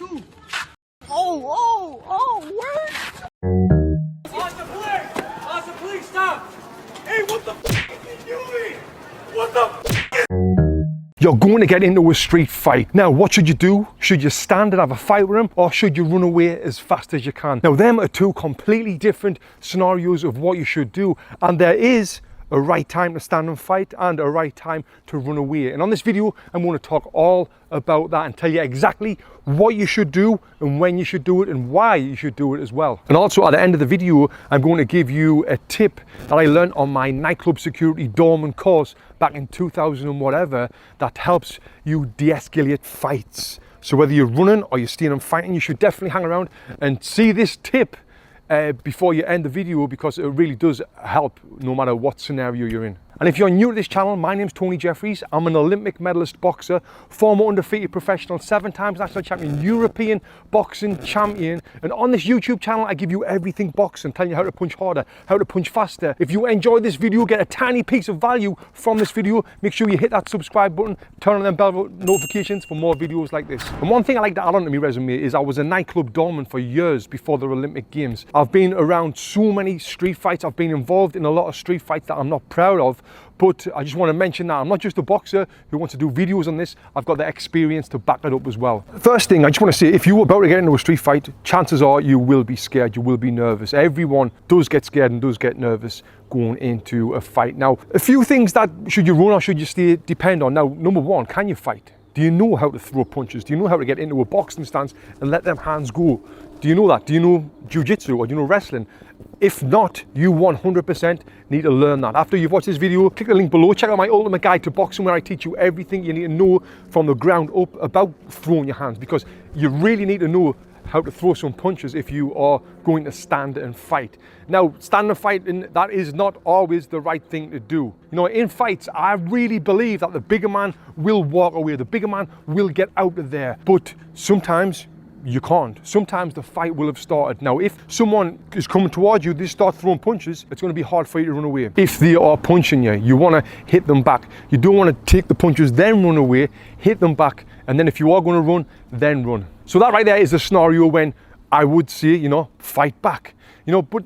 two. Oh, word. Awesome, police, stop. Hey, what the f*** are you doing? What the f***? You're going to get into a street fight. Now, what should you do? Should you stand and have a fight with him, or should you run away as fast as you can? Now, them are two completely different scenarios of what you should do, and there is a right time to stand and fight and a right time to run away. And on this video, I'm going to talk all about that and tell you exactly what you should do and when you should do it and why you should do it as well. And also at the end of the video, I'm going to give you a tip that I learned on my nightclub security doorman course back in 2000 and whatever that helps you de-escalate fights. So whether you're running or you're staying and fighting, you should definitely hang around and see this tip before you end the video, because it really does help no matter what scenario you're in. And if you're new to this channel, my name's Tony Jeffries. I'm an Olympic medalist boxer, former undefeated professional, 7 times national champion, European boxing champion. And on this YouTube channel, I give you everything boxing, telling you how to punch harder, how to punch faster. If you enjoy this video, get a tiny piece of value from this video, make sure you hit that subscribe button, turn on them bell notifications for more videos like this. And one thing I like to add on to my resume is I was a nightclub doorman for years before the Olympic Games. I've been around so many street fights. I've been involved in a lot of street fights that I'm not proud of. But I just want to mention that I'm not just a boxer who wants to do videos on this. I've got the experience to back it up as well. First thing, I just want to say, if you're about to get into a street fight, chances are you will be scared, you will be nervous. Everyone does get scared and does get nervous going into a fight. Now, a few things that should you run or should you stay depend on. Now, number one, can you fight? Do you know how to throw punches? Do you know how to get into a boxing stance and let them hands go? Do you know that? Do you know jiu-jitsu or do you know wrestling? If not, you 100% need to learn that. After you've watched this video, click the link below, check out my ultimate guide to boxing where I teach you everything you need to know from the ground up about throwing your hands, because you really need to know how to throw some punches if you are going to stand and fight. Now, stand and fight, that is not always the right thing to do. You know, in fights, I really believe that the bigger man will walk away, the bigger man will get out of there. But sometimes you can't. Sometimes the fight will have started. Now, if someone is coming towards you, they start throwing punches, it's going to be hard for you to run away. If they are punching you, you want to hit them back. You don't want to take the punches, then run away, hit them back, and then if you are going to run, then run. So that right there is the scenario when I would say, you know, fight back. You know, but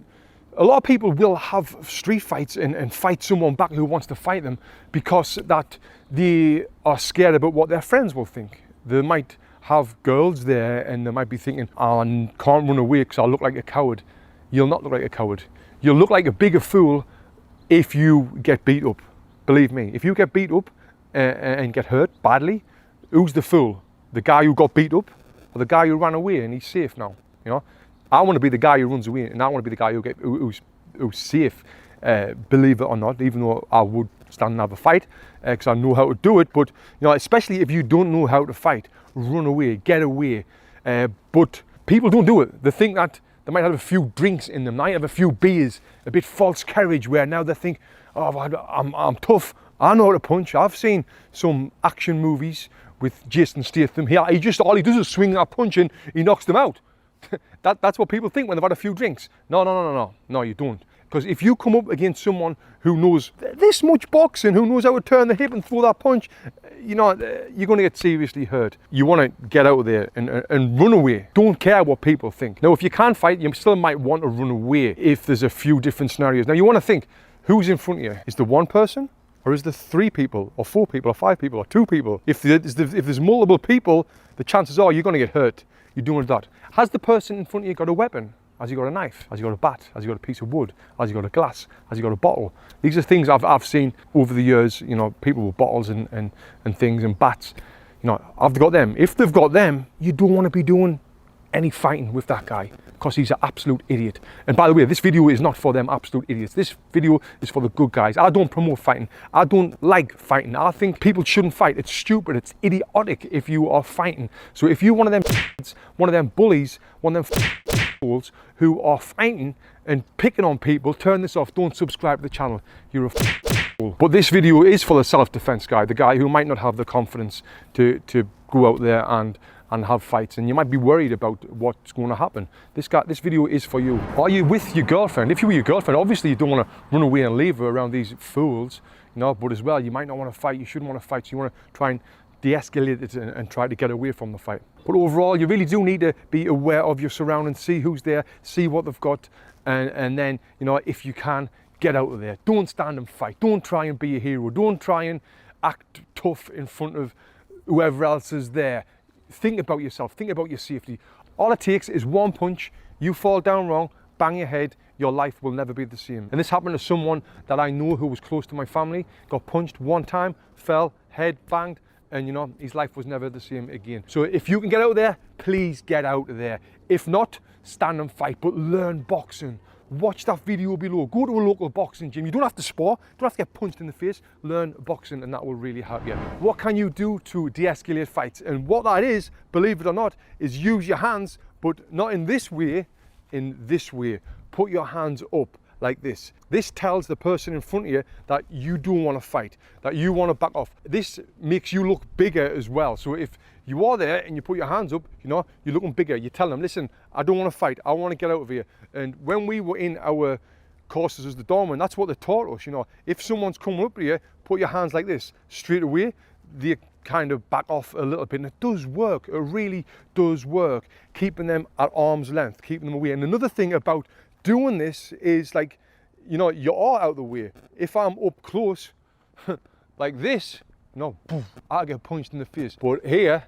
a lot of people will have street fights and fight someone back who wants to fight them because that they are scared about what their friends will think. They might have girls there and they might be thinking, oh, I can't run away because I look like a coward. You'll not look like a coward. You'll look like a bigger fool if you get beat up. Believe me, if you get beat up and get hurt badly, who's the fool? The guy who got beat up or the guy who ran away and he's safe now? You know, I want to be the guy who runs away and I want to be the guy who's safe. Believe it or not, even though I would stand and have a fight because I know how to do it, but you know, especially if you don't know how to fight, run away, get away. But people don't do it. They think that they might have a few drinks in them, they might have a few beers, a bit false courage, where now they think, oh, I'm tough, I know how to punch. I've seen some action movies with Jason Statham here. All he does is swing that punch and he knocks them out. That's what people think when they've had a few drinks. No, you don't. Because if you come up against someone who knows this much boxing, who knows how to turn the hip and throw that punch, you know, you're going to get seriously hurt. You want to get out of there and run away. Don't care what people think. Now, if you can't fight, you still might want to run away if there's a few different scenarios. Now, you want to think, who's in front of you? Is there one person? Or is there 3 people, or 4 people, or 5 people, or 2 people? If there's multiple people, the chances are you're going to get hurt. You're doing that. Has the person in front of you got a weapon? Has he got a knife? Has he got a bat? Has he got a piece of wood? Has he got a glass? Has he got a bottle? These are things I've seen over the years, you know, people with bottles and things and bats. You know, have they got them? If they've got them, you don't want to be doing any fighting with that guy because he's an absolute idiot. And by the way, this video is not for them absolute idiots. This video is for the good guys. I don't promote fighting. I don't like fighting. I think people shouldn't fight. It's stupid. It's idiotic if you are fighting. So if you're one of them bullies, one of them who are fighting and picking on people, turn this off. Don't subscribe to the channel. You're a fool. But this video is for the self-defense guy, the guy who might not have the confidence to go out there and have fights, and you might be worried about what's going to happen. This video is for you. Are you with your girlfriend? If you were your girlfriend, obviously you don't want to run away and leave her around these fools, you know, but as well, you might not want to fight. You shouldn't want to fight, so you want to try and de-escalate it and try to get away from the fight. But overall, you really do need to be aware of your surroundings, see who's there, see what they've got, and then, you know, if you can, get out of there. Don't stand and fight. Don't try and be a hero. Don't try and act tough in front of whoever else is there. Think about yourself. Think about your safety. All it takes is one punch. You fall down wrong, bang your head, your life will never be the same. And this happened to someone that I know who was close to my family, got punched one time, fell, head banged, and you know, his life was never the same again. So if you can get out there, please get out there. If not, stand and fight, but learn boxing. Watch that video below. Go to a local boxing gym. You don't have to spar, don't have to get punched in the face. Learn boxing and that will really help you. What can you do to de-escalate fights? And what that is, believe it or not, is use your hands, but not in this way, in this way. Put your hands up like this. This tells the person in front of you that you don't want to fight, that you want to back off. This makes you look bigger as well. So if you are there and you put your hands up, you know, you're looking bigger. You tell them, listen, I don't want to fight. I want to get out of here. And when we were in our courses as the doorman, that's what they taught us, you know. If someone's coming up to you, put your hands like this. Straight away, they kind of back off a little bit. And it does work. It really does work. Keeping them at arm's length, keeping them away. And another thing about doing this is, like, you know, you are out of the way. If I'm up close, like this, you know, boom, I get punched in the face. But here,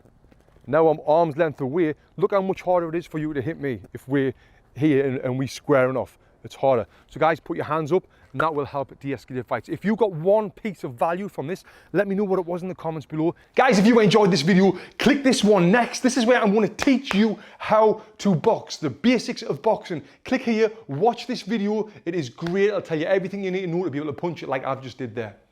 now I'm arm's length away. Look how much harder it is for you to hit me if we're here and we squaring off. It's harder. So guys, put your hands up and that will help de-escalate fights. If you got one piece of value from this, let me know what it was in the comments below. Guys, if you enjoyed this video, click this one next. This is where I'm going to teach you how to box, the basics of boxing. Click here, watch this video. It is great. I'll tell you everything you need to know to be able to punch it like I've just did there.